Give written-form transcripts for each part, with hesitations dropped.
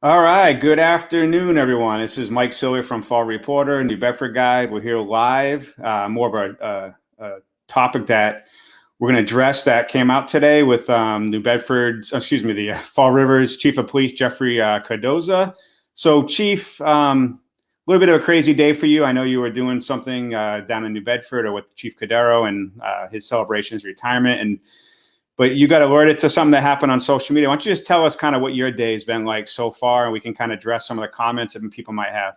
All right, good afternoon, everyone. This is Mike Siller from Fall Reporter, New Bedford guy. We're here live. More of a topic that we're going to address that came out today with New Bedford's, excuse me, the Fall River's Chief of Police, Jeffrey Cardoza. So, Chief, a little bit of a crazy day for you. I know you were doing something down in New Bedford or with Chief Cadero and his celebration, his retirement, but you got alerted to something that happened on social media. Why don't you just tell us kind of what your day's been like so far, and we can kind of address some of the comments that people might have.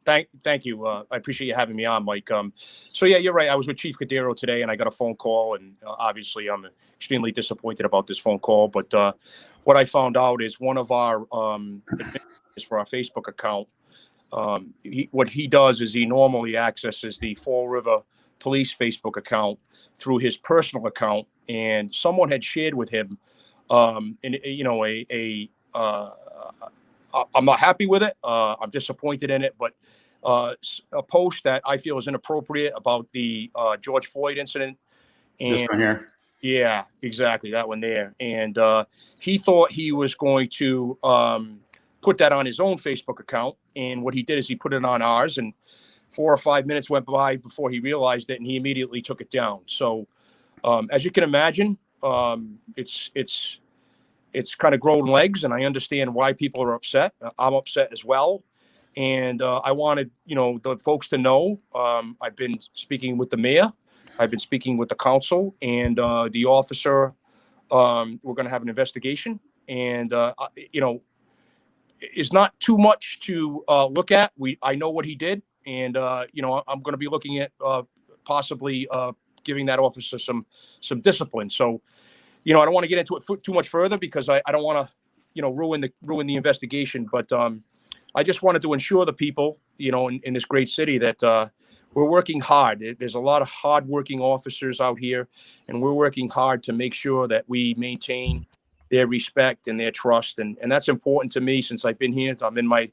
Thank you. I appreciate you having me on, Mike. So yeah, you're right. I was with Chief Cadero today, and I got a phone call, and obviously I'm extremely disappointed about this phone call. But what I found out is one of our administrators for our Facebook account. What he does is he normally accesses the Fall River Police Facebook account through his personal account, and someone had shared with him, and I'm not happy with it. I'm disappointed in it, but a post that I feel is inappropriate about the George Floyd incident. This And one here. yeah, exactly, that one there. And he thought he was going to put that on his own Facebook account. And what he did is he put it on ours, and 4 or 5 minutes went by before he realized it, and he immediately took it down. So as you can imagine, it's kind of grown legs, and I understand why people are upset. I'm upset as well. And I wanted, the folks to know, I've been speaking with the mayor, I've been speaking with the council, and the officer. We're going to have an investigation, and it's not too much to look at. I know what he did, and I'm going to be looking at possibly giving that officer some discipline. So, I don't want to get into it too much further because I don't want to, ruin the investigation. But I just wanted to ensure the people, in this great city that we're working hard. There's a lot of hardworking officers out here, and we're working hard to make sure that we maintain their respect and their trust. And that's important to me since I've been here. I'm in my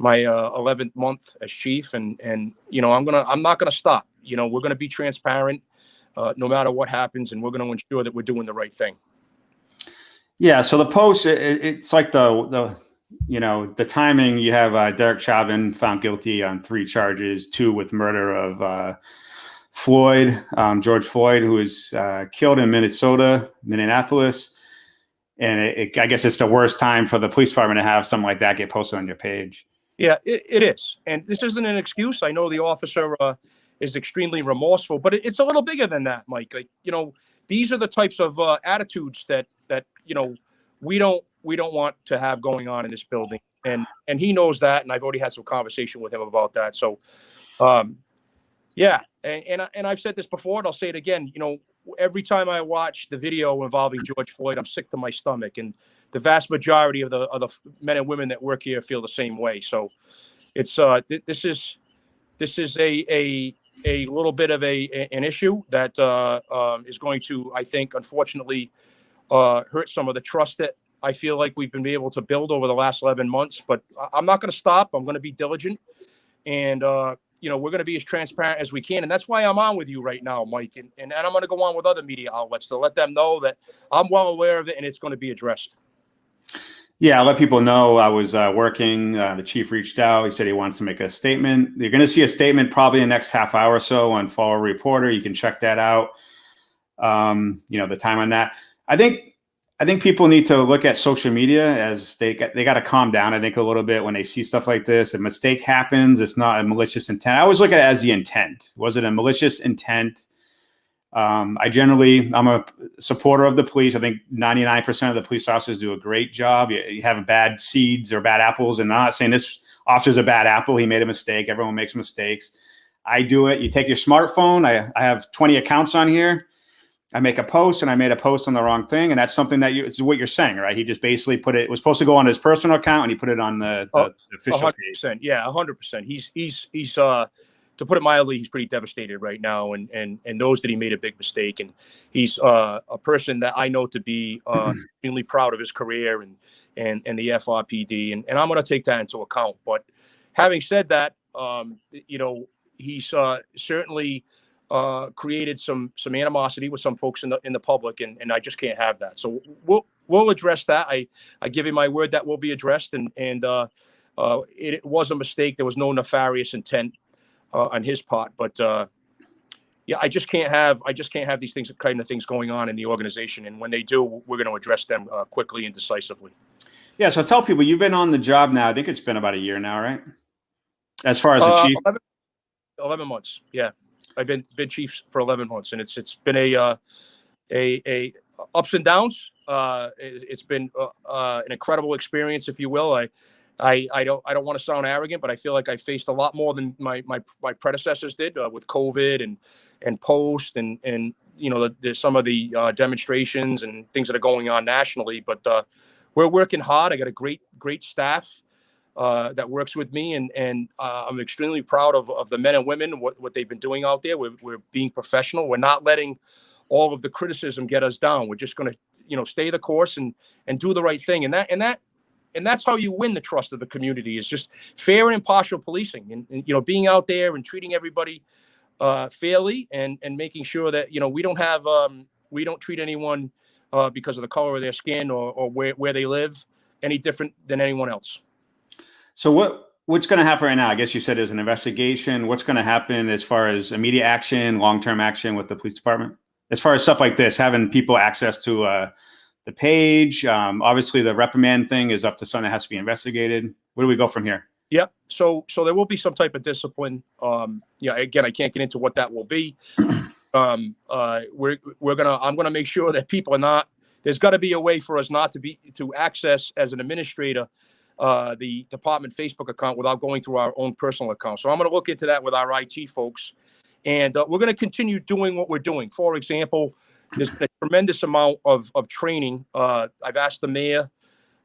11th month as chief, and I'm not gonna stop. We're gonna be transparent no matter what happens, and we're going to ensure that we're doing the right thing. Yeah. So the post, it's like the timing. You have Derek Chauvin found guilty on 3 charges, 2 with murder of George Floyd, who was killed in Minneapolis. And I guess it's the worst time for the police department to have something like that get posted on your page. Yeah, it is. And this isn't an excuse. I know the officer is extremely remorseful, but it's a little bigger than that, Mike. Like, these are the types of attitudes that we don't want to have going on in this building. And he knows that. And I've already had some conversation with him about that. So, yeah. And I've said this before, and I'll say it again. Every time I watch the video involving George Floyd, I'm sick to my stomach. And the vast majority of the men and women that work here feel the same way. So it's this is a little bit of an issue that is going to, I think, unfortunately, hurt some of the trust that I feel like we've been able to build over the last 11 months. But I'm not going to stop. I'm going to be diligent, and we're going to be as transparent as we can. And that's why I'm on with you right now, Mike. And I'm going to go on with other media outlets to let them know that I'm well aware of it and it's going to be addressed. Yeah, I'll let people know I was working. The chief reached out. He said he wants to make a statement. You're going to see a statement probably in the next half hour or so on Fall Reporter. You can check that out. The time on that. I think people need to look at social media as they got to calm down. I think a little bit when they see stuff like this. A mistake happens. It's not a malicious intent. I always look at it as the intent. Was it a malicious intent? I'm a supporter of the police. I think 99% of the police officers do a great job. You have bad seeds or bad apples, and I'm not saying this officer's a bad apple. He made a mistake. Everyone makes mistakes. I do it. You take your smartphone. I have 20 accounts on here. I make a post, and I made a post on the wrong thing, and that's something that it's what you're saying, right? He just basically put it was supposed to go on his personal account, and he put it on the official 100%, page. Yeah, 100%. He's to put it mildly, he's pretty devastated right now, and knows that he made a big mistake. And he's a person that I know to be extremely proud of his career and the FRPD, and I'm going to take that into account. But having said that, he's certainly created some animosity with some folks in the public, and I just can't have that. So we'll address that. I give you my word that will be addressed, and it was a mistake. There was no nefarious intent on his part, but yeah, I just can't have these kind of things going on in the organization. And when they do, we're going to address them quickly and decisively. Yeah. So tell people you've been on the job now. I think it's been about a year now, right? As far as the chief, 11 months. Yeah, I've been chief for 11 months, and it's been a ups and downs. It's been an incredible experience, if you will. I don't want to sound arrogant, but I feel like I faced a lot more than my predecessors did with COVID and post and there's some of the demonstrations and things that are going on nationally. But we're working hard. I got a great staff that works with me, and I'm extremely proud of the men and women what they've been doing out there. We're being professional. We're not letting all of the criticism get us down. We're just going to stay the course and do the right thing, and that's how you win the trust of the community, is just fair and impartial policing, and being out there and treating everybody fairly, and making sure that we don't treat anyone because of the color of their skin or where they live any different than anyone else. So what's going to happen right now? I guess you said there's an investigation. What's going to happen as far as immediate action, long-term action with the police department? As far as stuff like this, having people access to the page, obviously the reprimand thing is up to something that has to be investigated. Where do we go from here? Yeah. So there will be some type of discipline. Again, I can't get into what that will be. I'm gonna make sure that people are not. There's got to be a way for us not to access as an administrator the department Facebook account without going through our own personal account. So I'm going to look into that with our IT folks, and we're going to continue doing what we're doing. For example, there's been a tremendous amount of training. I've asked the mayor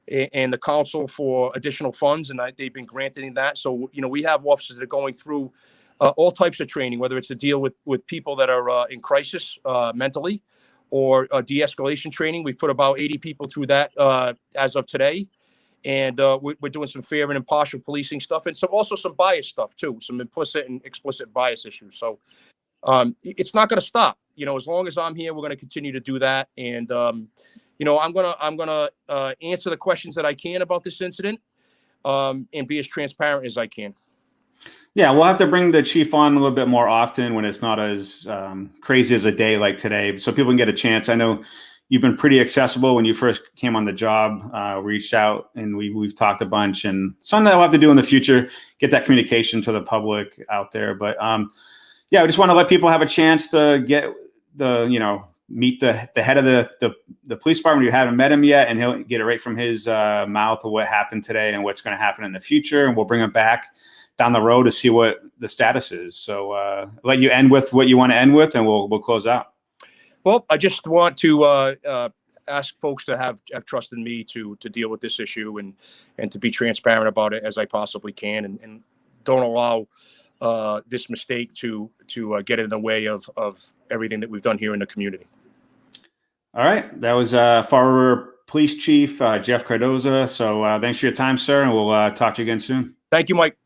and the council for additional funds, and they've been granting that. So, we have officers that are going through all types of training, whether it's to deal with people that are in crisis mentally, or de-escalation training. We've put about 80 people through that as of today. And we're doing some fair and impartial policing stuff, and also some bias stuff too, some implicit and explicit bias issues. So it's not going to stop. As long as I'm here, we're going to continue to do that. And I'm gonna answer the questions that I can about this incident, and be as transparent as I can. Yeah, we'll have to bring the chief on a little bit more often when it's not as crazy as a day like today, so people can get a chance. I know you've been pretty accessible when you first came on the job, reached out, and we've talked a bunch, and something that we'll have to do in the future, get that communication to the public out there. But yeah, I just want to let people have a chance to get meet the head of the police department. You haven't met him yet, and he'll get it right from his mouth of what happened today and what's going to happen in the future. And we'll bring him back down the road to see what the status is. So let you end with what you want to end with, and we'll close out. Well, I just want to ask folks to have trust in me to deal with this issue and to be transparent about it as I possibly can, and don't allow this mistake to get in the way of everything that we've done here in the community. All right. That was former police chief Jeff Cardoza. So thanks for your time, sir, and we'll talk to you again soon. Thank you, Mike.